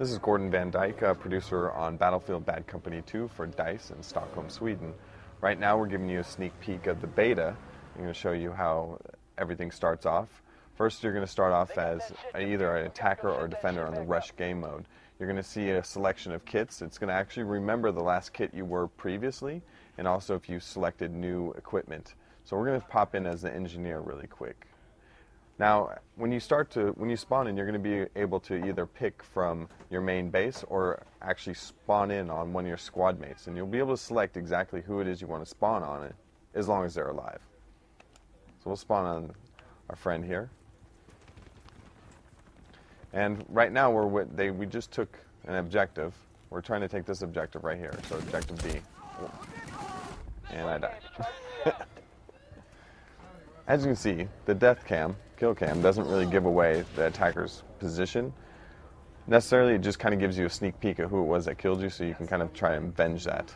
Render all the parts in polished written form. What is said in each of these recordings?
This is Gordon Van Dyke, producer on Battlefield Bad Company 2 for DICE in Stockholm, Sweden. Right now we're giving you a sneak peek of the beta. I'm going to show you how everything starts off. First, you're going to start off as either an attacker or a defender on the rush game mode. You're going to see a selection of kits. It's going to actually remember the last kit you were previously, and also if you selected new equipment. So we're going to pop in as the engineer really quick. Now, when you spawn in, you're going to be able to either pick from your main base or actually spawn in on one of your squad mates, and you'll be able to select exactly who it is you want to spawn on it, as long as they're alive. So we'll spawn on our friend here. And right now we just took an objective. We're trying to take this objective right here, so objective B. And I died. As you can see, the death cam, kill cam, doesn't really give away the attacker's position. Necessarily, it just kind of gives you a sneak peek of who it was that killed you, so you can kind of try and avenge that.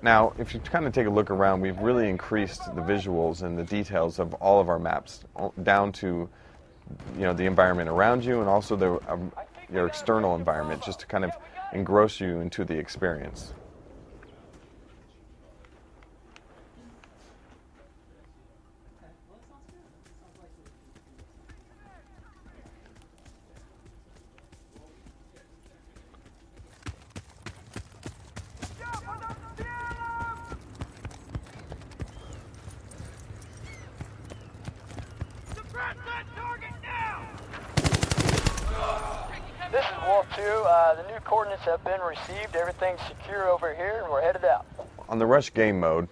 Now, if you kind of take a look around, we've really increased the visuals and the details of all of our maps, down to, the environment around you and also your external environment, just to kind of engross you into the experience. This is Wolf 2. The new coordinates have been received. Everything's secure over here, and we're headed out. On the rush game mode,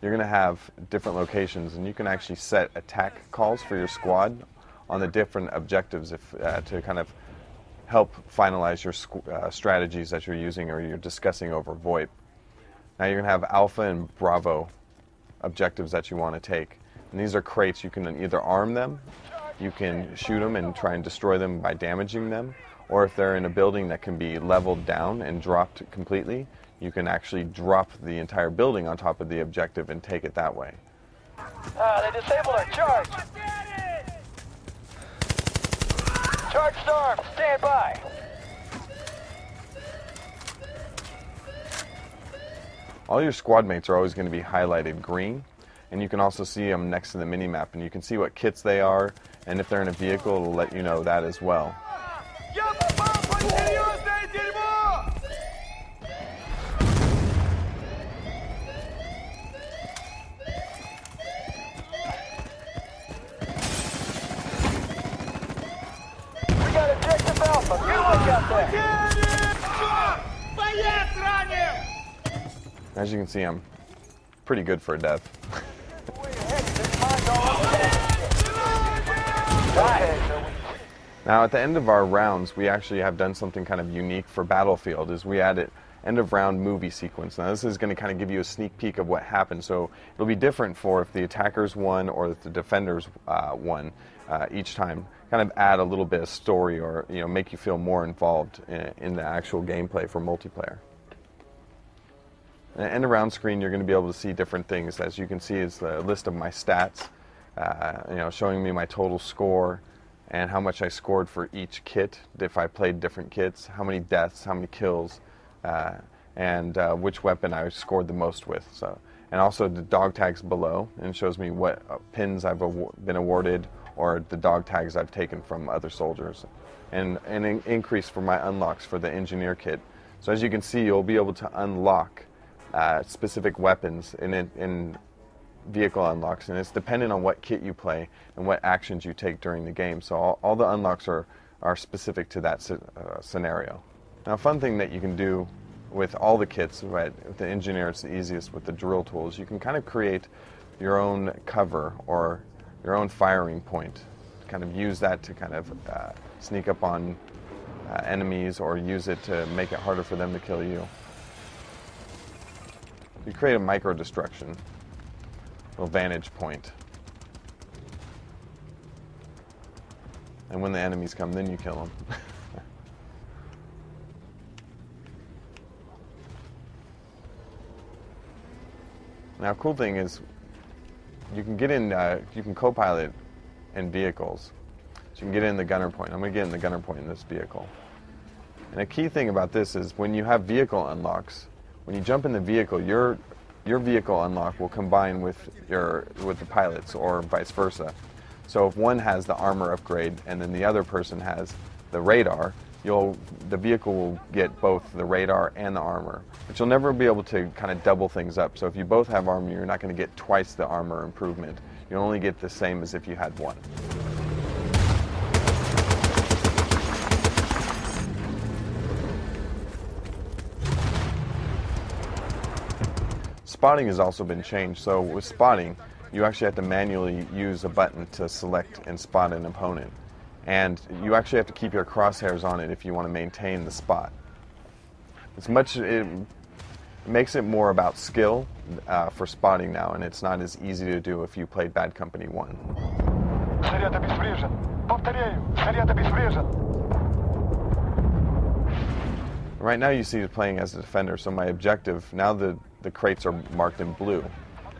you're going to have different locations, and you can actually set attack calls for your squad on the different objectives to kind of help finalize your strategies that you're using or you're discussing over VoIP. Now you're going to have Alpha and Bravo objectives that you want to take. And these are crates. You can either arm them, you can shoot them and try and destroy them by damaging them, or if they're in a building that can be leveled down and dropped completely, you can actually drop the entire building on top of the objective and take it that way. They disabled our charge. Charge storm, stand by. All your squad mates are always going to be highlighted green, and you can also see them next to the mini-map, and you can see what kits they are, and if they're in a vehicle, it'll let you know that as well. We got objective Alpha. Good look out there. As you can see, I'm pretty good for a death. Now, at the end of our rounds, we actually have done something kind of unique for Battlefield, is we added end of round movie sequence. Now, this is going to kind of give you a sneak peek of what happened, so it'll be different for if the attackers won or if the defenders won each time. Kind of add a little bit of story or make you feel more involved in the actual gameplay for multiplayer. In the end of round screen, you're going to be able to see different things. As you can see, is the list of my stats, showing me my total score and how much I scored for each kit, if I played different kits, how many deaths, how many kills, and which weapon I scored the most with. And also the dog tags below, and it shows me what pins I've been awarded or the dog tags I've taken from other soldiers, and an increase for my unlocks for the engineer kit. So as you can see, you'll be able to unlock specific weapons in vehicle unlocks, and it's dependent on what kit you play and what actions you take during the game. So all the unlocks are specific to that scenario. Now, a fun thing that you can do with all the kits, right, with the engineer, it's the easiest with the drill tools. You can kind of create your own cover or your own firing point. Kind of use that to kind of sneak up on enemies, or use it to make it harder for them to kill you. You create a micro destruction, little vantage point. And when the enemies come, then you kill them. Now, cool thing is, you can get in, you can co-pilot in vehicles. So you can get in the gunner point. I'm going to get in the gunner point in this vehicle. And a key thing about this is when you have vehicle unlocks, when you jump in the vehicle, your vehicle unlock will combine with the pilot's, or vice versa. So if one has the armor upgrade and then the other person has the radar, the vehicle will get both the radar and the armor. But you'll never be able to kind of double things up. So if you both have armor, you're not going to get twice the armor improvement. You'll only get the same as if you had one. Spotting has also been changed. So with spotting, you actually have to manually use a button to select and spot an opponent. And you actually have to keep your crosshairs on it if you want to maintain the spot. It makes it more about skill for spotting now, and it's not as easy to do if you played Bad Company 1. Right now you see me playing as a defender, so my objective, now the crates are marked in blue.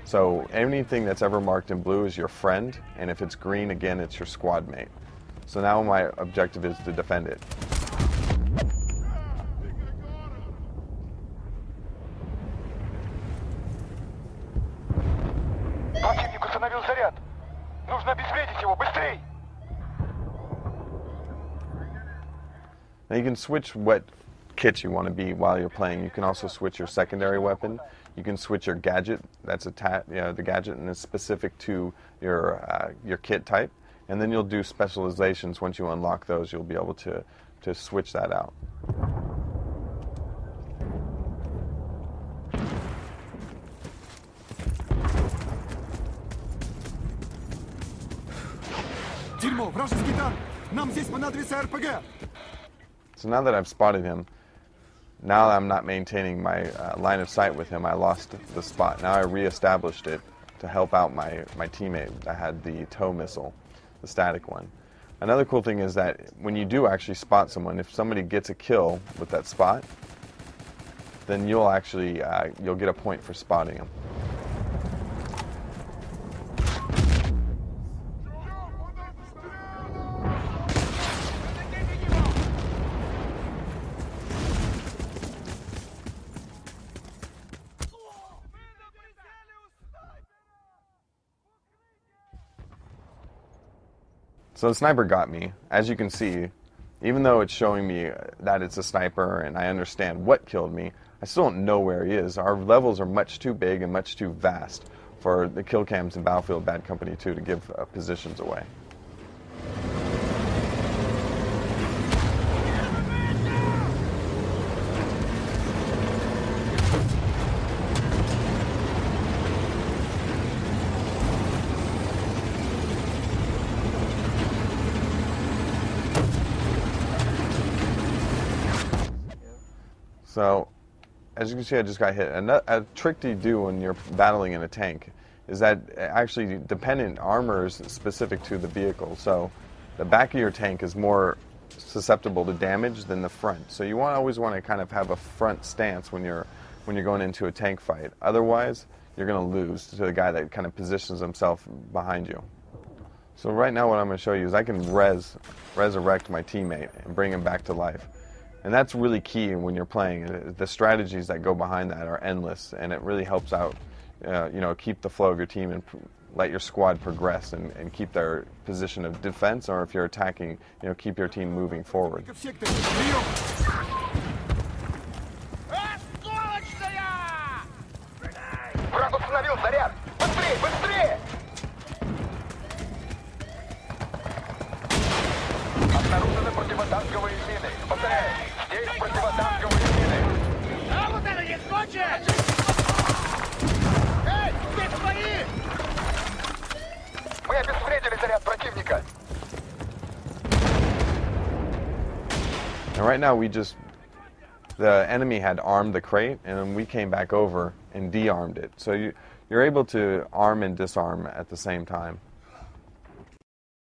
So anything that's ever marked in blue is your friend, and if it's green, again, it's your squad mate. So now my objective is to defend it. Now you can switch what kit you want to be while you're playing. You can also switch your secondary weapon. You can switch your gadget. That's the gadget, and it's specific to your kit type. And then you'll do specializations. Once you unlock those, you'll be able to switch that out. So now that I've spotted him, now I'm not maintaining my line of sight with him. I lost the spot. Now I re-established it to help out my teammate that had the tow missile, the static one. Another cool thing is that when you do actually spot someone, if somebody gets a kill with that spot, then you'll get a point for spotting them. So the sniper got me. As you can see, even though it's showing me that it's a sniper and I understand what killed me, I still don't know where he is. Our levels are much too big and much too vast for the kill cams in Battlefield Bad Company 2 to give positions away. So, as you can see, I just got hit. A trick to do when you're battling in a tank is that actually dependent armor is specific to the vehicle. So, the back of your tank is more susceptible to damage than the front. So you always want to kind of have a front stance when you're going into a tank fight. Otherwise, you're going to lose to the guy that kind of positions himself behind you. So right now, what I'm going to show you is I can resurrect my teammate and bring him back to life. And that's really key when you're playing. The strategies that go behind that are endless, and it really helps out, keep the flow of your team and let your squad progress and keep their position of defense, or if you're attacking, keep your team moving forward. And right now the enemy had armed the crate, and then we came back over and de-armed it. So you're able to arm and disarm at the same time.